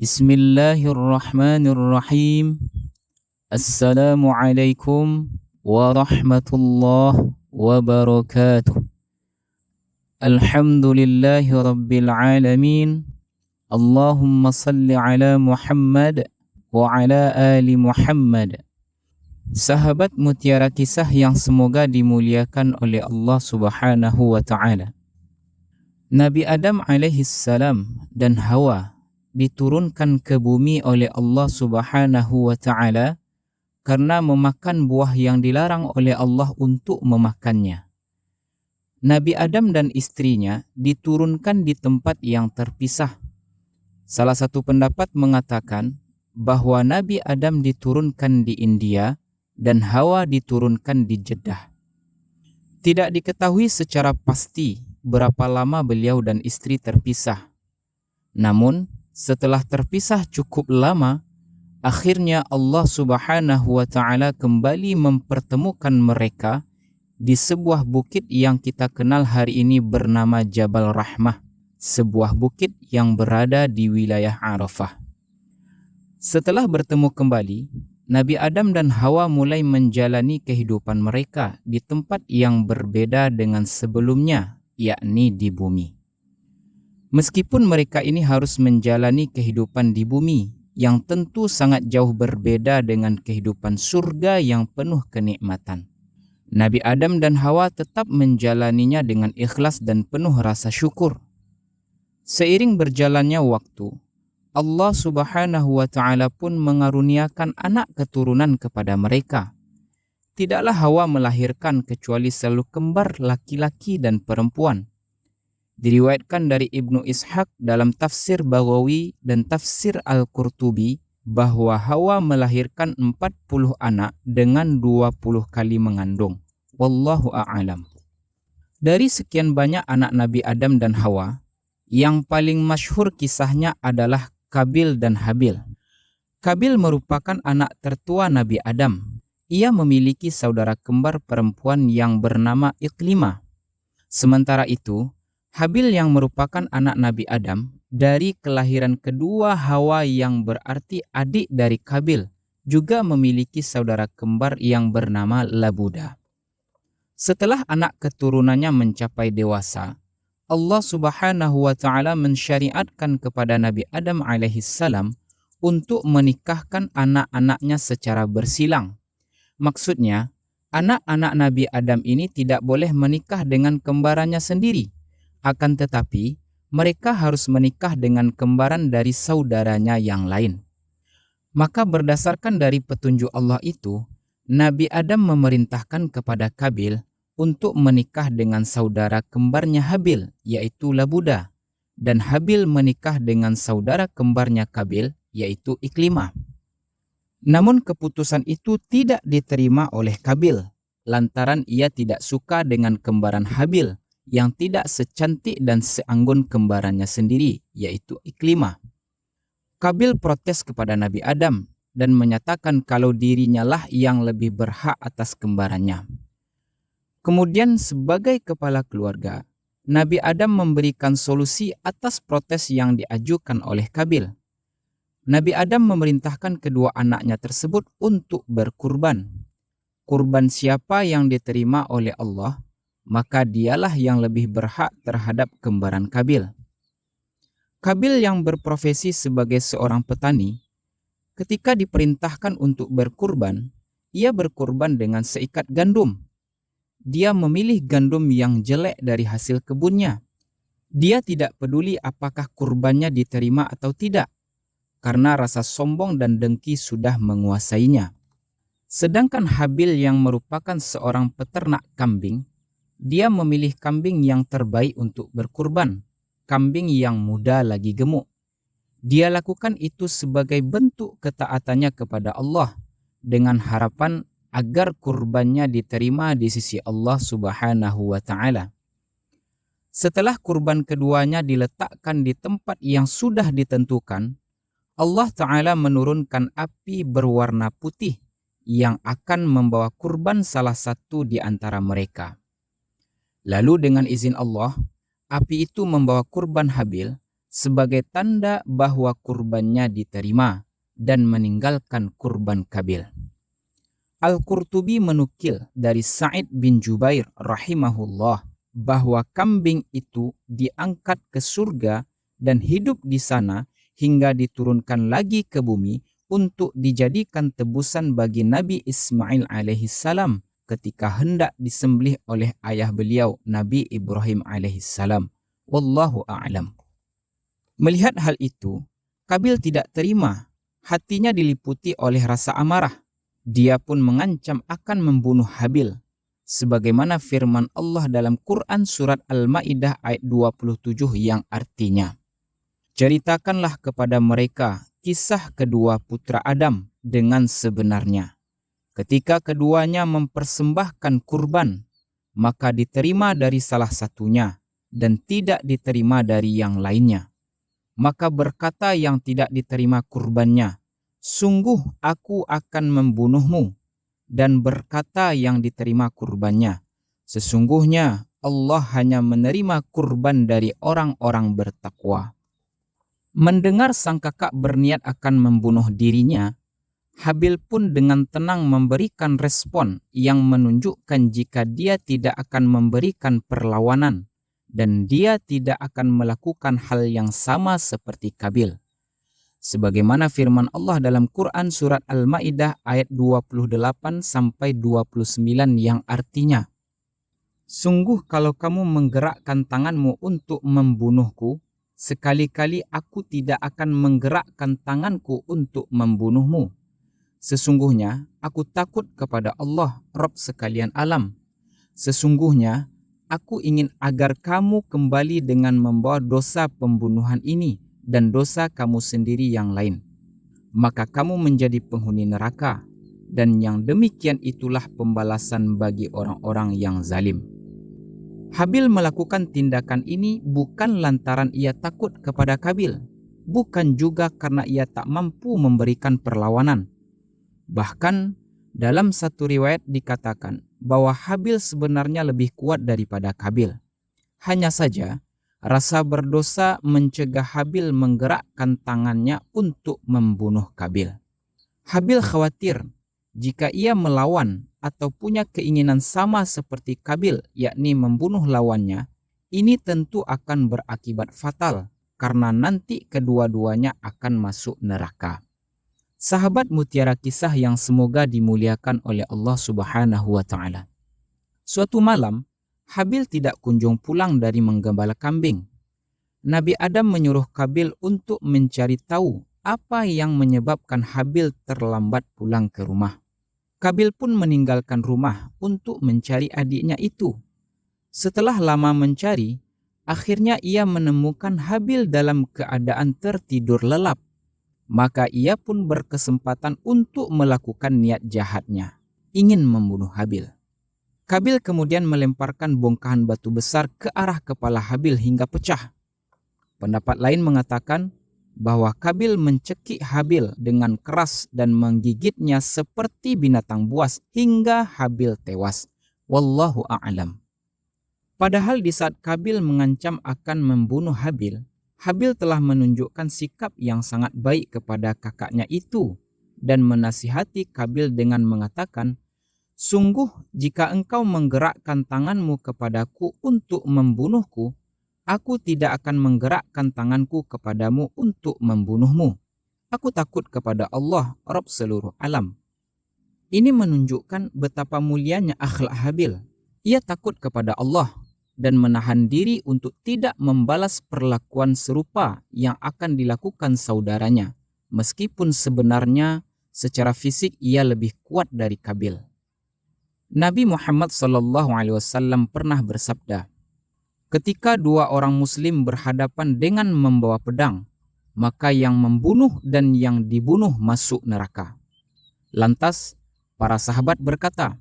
Bismillahirrahmanirrahim. Assalamualaikum warahmatullahi wabarakatuh. Alhamdulillahi rabbil alamin. Allahumma salli ala Muhammad wa ala ali Muhammad. Sahabat Mutiara Kisah yang semoga dimuliakan oleh Allah Subhanahu wa ta'ala. Nabi Adam alaihi salam dan Hawa diturunkan ke bumi oleh Allah Subhanahu wa ta'ala karena memakan buah yang dilarang oleh Allah untuk memakannya. Nabi Adam dan istrinya diturunkan di tempat yang terpisah. Salah satu pendapat mengatakan bahwa Nabi Adam diturunkan di India dan Hawa diturunkan di Jeddah. Tidak diketahui secara pasti berapa lama beliau dan istri terpisah. Namun, setelah terpisah cukup lama, akhirnya Allah Subhanahu wa ta'ala kembali mempertemukan mereka di sebuah bukit yang kita kenal hari ini bernama Jabal Rahmah, sebuah bukit yang berada di wilayah Arafah. Setelah bertemu kembali, Nabi Adam dan Hawa mulai menjalani kehidupan mereka di tempat yang berbeda dengan sebelumnya, yakni di bumi. Meskipun mereka ini harus menjalani kehidupan di bumi yang tentu sangat jauh berbeda dengan kehidupan surga yang penuh kenikmatan, Nabi Adam dan Hawa tetap menjalaninya dengan ikhlas dan penuh rasa syukur. Seiring berjalannya waktu, Allah Subhanahu wa ta'ala pun mengaruniakan anak keturunan kepada mereka. Tidaklah Hawa melahirkan kecuali selalu kembar laki-laki dan perempuan. Diriwayatkan dari Ibnu Ishaq dalam tafsir Baghawi dan tafsir Al-Qurtubi bahwa Hawa melahirkan 40 anak dengan 20 kali mengandung. Wallahu a'lam. Dari sekian banyak anak Nabi Adam dan Hawa, yang paling masyhur kisahnya adalah Qabil dan Habil. Qabil merupakan anak tertua Nabi Adam. Ia memiliki saudara kembar perempuan yang bernama Iklimah. Sementara itu, Habil yang merupakan anak Nabi Adam dari kelahiran kedua Hawa yang berarti adik dari Qabil juga memiliki saudara kembar yang bernama Labuda. Setelah anak keturunannya mencapai dewasa, Allah Subhanahu wa ta'ala mensyariatkan kepada Nabi Adam alaihissalam untuk menikahkan anak-anaknya secara bersilang. Maksudnya, anak-anak Nabi Adam ini tidak boleh menikah dengan kembarannya sendiri. Akan tetapi, mereka harus menikah dengan kembaran dari saudaranya yang lain. Maka berdasarkan dari petunjuk Allah itu, Nabi Adam memerintahkan kepada Qabil untuk menikah dengan saudara kembarnya Habil, yaitu Labuda, dan Habil menikah dengan saudara kembarnya Qabil, yaitu Iklimah. Namun keputusan itu tidak diterima oleh Qabil, lantaran ia tidak suka dengan kembaran Habil, yang tidak secantik dan seanggun kembarannya sendiri, yaitu Iklimah. Qabil protes kepada Nabi Adam dan menyatakan kalau dirinya lah yang lebih berhak atas kembarannya. Kemudian sebagai kepala keluarga, Nabi Adam memberikan solusi atas protes yang diajukan oleh Qabil. Nabi Adam memerintahkan kedua anaknya tersebut untuk berkurban. Kurban siapa yang diterima oleh Allah, maka dialah yang lebih berhak terhadap kembaran Qabil. Qabil yang berprofesi sebagai seorang petani, ketika diperintahkan untuk berkurban, ia berkurban dengan seikat gandum. Dia memilih gandum yang jelek dari hasil kebunnya. Dia tidak peduli apakah kurbannya diterima atau tidak, karena rasa sombong dan dengki sudah menguasainya. Sedangkan Habil yang merupakan seorang peternak kambing, dia memilih kambing yang terbaik untuk berkurban, kambing yang muda lagi gemuk. Dia lakukan itu sebagai bentuk ketaatannya kepada Allah dengan harapan agar kurbannya diterima di sisi Allah Subhanahu wa ta'ala. Setelah kurban keduanya diletakkan di tempat yang sudah ditentukan, Allah Ta'ala menurunkan api berwarna putih yang akan membawa kurban salah satu di antara mereka. Lalu dengan izin Allah, api itu membawa kurban Habil sebagai tanda bahwa kurbannya diterima dan meninggalkan kurban Kabil. Al-Qurtubi menukil dari Sa'id bin Jubair rahimahullah bahwa kambing itu diangkat ke surga dan hidup di sana hingga diturunkan lagi ke bumi untuk dijadikan tebusan bagi Nabi Ismail alaihissalam ketika hendak disembelih oleh ayah beliau Nabi Ibrahim alaihissalam. Wallahu a'lam. Melihat hal itu, Kabil tidak terima, hatinya diliputi oleh rasa amarah. Dia pun mengancam akan membunuh Habil, sebagaimana firman Allah dalam Quran surat Al-Maidah ayat 27 yang artinya, "Ceritakanlah kepada mereka kisah kedua putra Adam dengan sebenarnya. Ketika keduanya mempersembahkan kurban, maka diterima dari salah satunya dan tidak diterima dari yang lainnya. Maka berkata yang tidak diterima kurbannya, 'Sungguh aku akan membunuhmu.' Dan berkata yang diterima kurbannya, 'Sesungguhnya Allah hanya menerima kurban dari orang-orang bertakwa.' Mendengar sang kakak berniat akan membunuh dirinya, Habil pun dengan tenang memberikan respon yang menunjukkan jika dia tidak akan memberikan perlawanan dan dia tidak akan melakukan hal yang sama seperti Kabil. Sebagaimana firman Allah dalam Quran surat Al-Maidah ayat 28-29 yang artinya, "Sungguh kalau kamu menggerakkan tanganmu untuk membunuhku, sekali-kali aku tidak akan menggerakkan tanganku untuk membunuhmu. Sesungguhnya aku takut kepada Allah, Rabb sekalian alam. Sesungguhnya aku ingin agar kamu kembali dengan membawa dosa pembunuhan ini dan dosa kamu sendiri yang lain. Maka kamu menjadi penghuni neraka, dan yang demikian itulah pembalasan bagi orang-orang yang zalim." Habil melakukan tindakan ini bukan lantaran ia takut kepada Kabil, bukan juga karena ia tak mampu memberikan perlawanan. Bahkan dalam satu riwayat dikatakan bahwa Habil sebenarnya lebih kuat daripada Kabil. Hanya saja rasa berdosa mencegah Habil menggerakkan tangannya untuk membunuh Kabil. Habil khawatir jika ia melawan atau punya keinginan sama seperti Kabil, yakni membunuh lawannya, ini tentu akan berakibat fatal karena nanti kedua-duanya akan masuk neraka. Sahabat Mutiara Kisah yang semoga dimuliakan oleh Allah Subhanahu wa Ta'ala. Suatu malam, Habil tidak kunjung pulang dari menggembala kambing. Nabi Adam menyuruh Kabil untuk mencari tahu apa yang menyebabkan Habil terlambat pulang ke rumah. Kabil pun meninggalkan rumah untuk mencari adiknya itu. Setelah lama mencari, akhirnya ia menemukan Habil dalam keadaan tertidur lelap. Maka ia pun berkesempatan untuk melakukan niat jahatnya, ingin membunuh Habil. Kabil kemudian melemparkan bongkahan batu besar ke arah kepala Habil hingga pecah. Pendapat lain mengatakan bahwa Kabil mencekik Habil dengan keras dan menggigitnya seperti binatang buas hingga Habil tewas. Wallahu a'lam. Padahal di saat Kabil mengancam akan membunuh Habil, Habil telah menunjukkan sikap yang sangat baik kepada kakaknya itu dan menasihati Kabil dengan mengatakan, "Sungguh jika engkau menggerakkan tanganmu kepadaku untuk membunuhku, aku tidak akan menggerakkan tanganku kepadamu untuk membunuhmu. Aku takut kepada Allah, Rabb seluruh alam." Ini menunjukkan betapa mulianya akhlak Habil. Ia takut kepada Allah dan menahan diri untuk tidak membalas perlakuan serupa yang akan dilakukan saudaranya, meskipun sebenarnya secara fisik ia lebih kuat dari Kabil. Nabi Muhammad SAW pernah bersabda, "Ketika dua orang muslim berhadapan dengan membawa pedang, maka yang membunuh dan yang dibunuh masuk neraka." Lantas para sahabat berkata,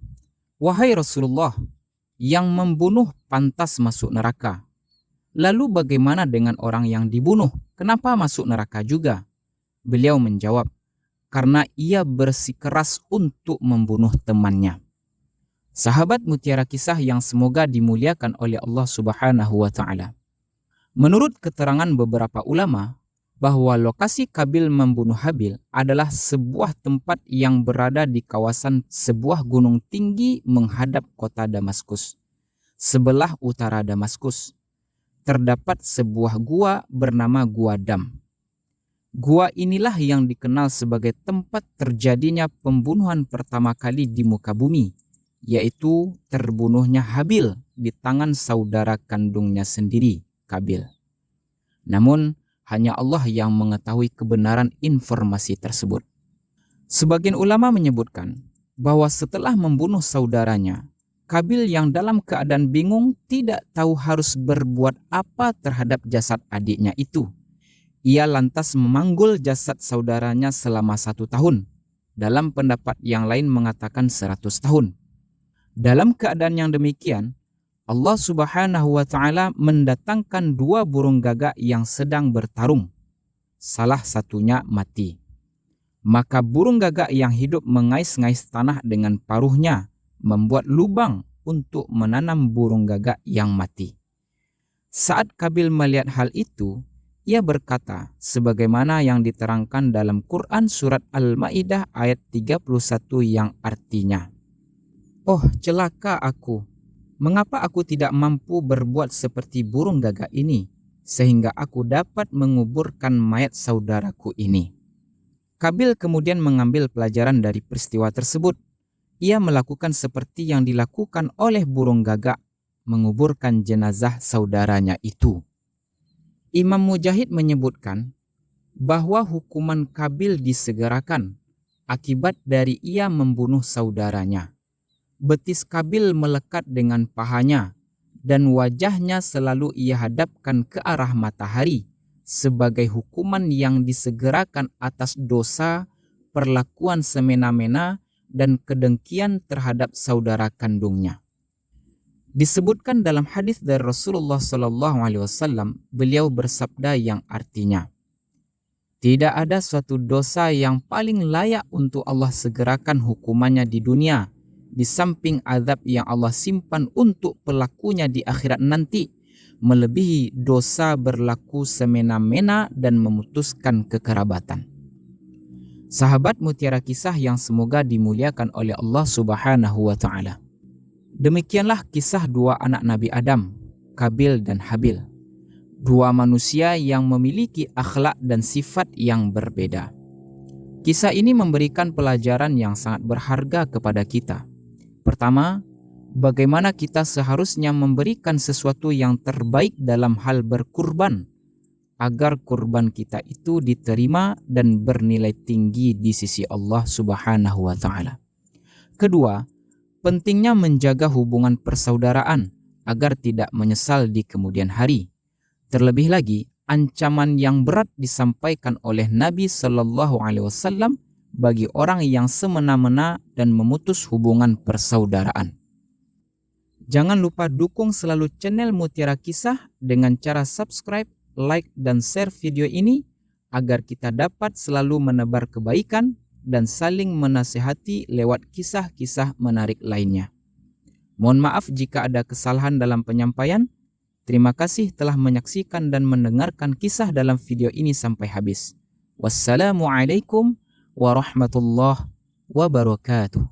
"Wahai Rasulullah, yang membunuh pantas masuk neraka. Lalu bagaimana dengan orang yang dibunuh? Kenapa masuk neraka juga?" Beliau menjawab, "Karena ia bersikeras untuk membunuh temannya." Sahabat Mutiara Kisah yang semoga dimuliakan oleh Allah Subhanahu wa Ta'ala. Menurut keterangan beberapa ulama, bahwa lokasi Qabil membunuh Habil adalah sebuah tempat yang berada di kawasan sebuah gunung tinggi menghadap kota Damaskus. Sebelah utara Damaskus terdapat sebuah gua bernama Gua Dam. Gua inilah yang dikenal sebagai tempat terjadinya pembunuhan pertama kali di muka bumi, yaitu terbunuhnya Habil di tangan saudara kandungnya sendiri, Qabil. Namun, hanya Allah yang mengetahui kebenaran informasi tersebut. Sebagian ulama menyebutkan bahwa setelah membunuh saudaranya, Qabil yang dalam keadaan bingung tidak tahu harus berbuat apa terhadap jasad adiknya itu. Ia lantas memanggul jasad saudaranya selama 1 tahun. Dalam pendapat yang lain mengatakan 100 tahun. Dalam keadaan yang demikian, Allah Subhanahu wa Ta'ala mendatangkan 2 burung gagak yang sedang bertarung. Salah satunya mati. Maka burung gagak yang hidup mengais-ngais tanah dengan paruhnya, membuat lubang untuk menanam burung gagak yang mati. Saat Qabil melihat hal itu, ia berkata sebagaimana yang diterangkan dalam Quran surat Al-Maidah ayat 31 yang artinya, "Oh, celaka aku. Mengapa aku tidak mampu berbuat seperti burung gagak ini, sehingga aku dapat menguburkan mayat saudaraku ini?" Qabil kemudian mengambil pelajaran dari peristiwa tersebut. Ia melakukan seperti yang dilakukan oleh burung gagak, menguburkan jenazah saudaranya itu. Imam Mujahid menyebutkan bahwa hukuman Qabil disegerakan akibat dari ia membunuh saudaranya. Betis Qabil melekat dengan pahanya dan wajahnya selalu ia hadapkan ke arah matahari sebagai hukuman yang disegerakan atas dosa, perlakuan semena-mena, dan kedengkian terhadap saudara kandungnya. Disebutkan dalam hadis dari Rasulullah SAW, beliau bersabda yang artinya, "Tidak ada suatu dosa yang paling layak untuk Allah segerakan hukumannya di dunia, di samping azab yang Allah simpan untuk pelakunya di akhirat nanti, melebihi dosa berlaku semena-mena dan memutuskan kekerabatan." Sahabat Mutiara Kisah yang semoga dimuliakan oleh Allah Subhanahu wa Ta'ala. Demikianlah kisah 2 anak Nabi Adam, Qabil dan Habil. 2 manusia yang memiliki akhlak dan sifat yang berbeda. Kisah ini memberikan pelajaran yang sangat berharga kepada kita. Pertama, bagaimana kita seharusnya memberikan sesuatu yang terbaik dalam hal berkurban, agar kurban kita itu diterima dan bernilai tinggi di sisi Allah Subhanahu wa Ta'ala. Kedua, pentingnya menjaga hubungan persaudaraan agar tidak menyesal di kemudian hari. Terlebih lagi, ancaman yang berat disampaikan oleh Nabi Shallallahu Alaihi Wasallam bagi orang yang semena-mena dan memutus hubungan persaudaraan. Jangan lupa dukung selalu channel Mutiara Kisah dengan cara subscribe, like, dan share video ini agar kita dapat selalu menebar kebaikan dan saling menasihati lewat kisah-kisah menarik lainnya. Mohon maaf jika ada kesalahan dalam penyampaian. Terima kasih telah menyaksikan dan mendengarkan kisah dalam video ini sampai habis. Wassalamualaikum warahmatullahi wabarakatuh.